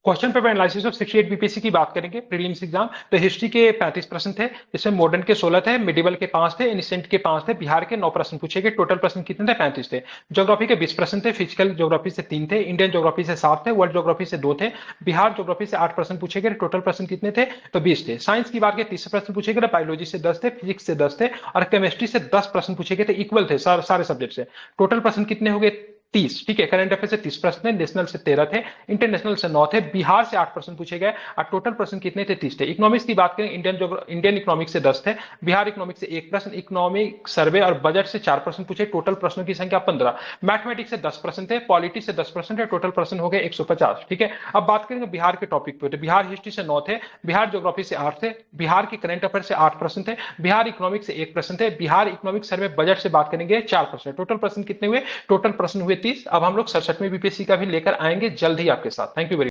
Question paper analysis of 68 BPSC की बात करेंगे प्रीलिम्स एग्जाम। तो हिस्ट्री के 35 प्रश्न थे, जिसमें मॉडर्न के 16 थे, मिडिवल के 5 थे, एनिसेंट के 5 थे, बिहार के 9 प्रश्न पूछे गए। टोटल प्रश्न कितने थे? 35 थे। ज्योग्राफी के 20 प्रश्न थे, फिजिकल ज्योग्राफी से 3 थे, इंडियन ज्योग्राफी से 7 थे, वर्ल्ड ज्योग्राफी से 2 थे, बिहार ज्योग्राफी से 8 प्रश्न पूछे गए। टोटल प्रश्न कितने थे? तो 20 थे। साइंस की बात करें 30 प्रश्न पूछे गए, बायोलॉजी से 10 थे, फिजिक्स से 10 थे और केमिस्ट्री से 10 प्रश्न पूछे गए थे। इक्वल थे सारे सब्जेक्ट से। टोटल प्रश्न कितने हो गए? 30। ठीक है। करंट अफेयर से 30 प्रश्न थे, नेशनल से 13 थे, इंटरनेशनल से 9 थे, बिहार से 8 प्रश्न पूछे गए और टोटल प्रश्न कितने थे? 30 थे। इकोनॉमिक्स की बात करें, इंडियन इकोनॉमिक्स से 10 थे, बिहार इकोनॉमिक्स से 1 प्रश्न, इकोनॉमिक सर्वे और बजट से 4 प्रश्न पूछे। टोटल प्रश्नों की संख्या 15। मैथमेटिक्स से 10 प्रश्न थे, पॉलिटी से 10 प्रश्न थे, टोटल प्रश्न हो गए 150। ठीक है। अब बात करेंगे बिहार के टॉपिक पे। तो बिहार हिस्ट्री से 9 थे, बिहार ज्योग्राफी से 8 थे, बिहार के करंट अफेयर से 8 प्रश्न थे, बिहार इकोनॉमिक्स से 1 प्रश्न थे, बिहार इकोनॉमिक सर्वे बजट से बात करेंगे 4 प्रश्न। टोटल प्रश्न कितने हुए? टोटल प्रश्न हुए 30। अब हम लोग 67वें बीपीएससी का भी लेकर आएंगे जल्द ही आपके साथ। Thank you very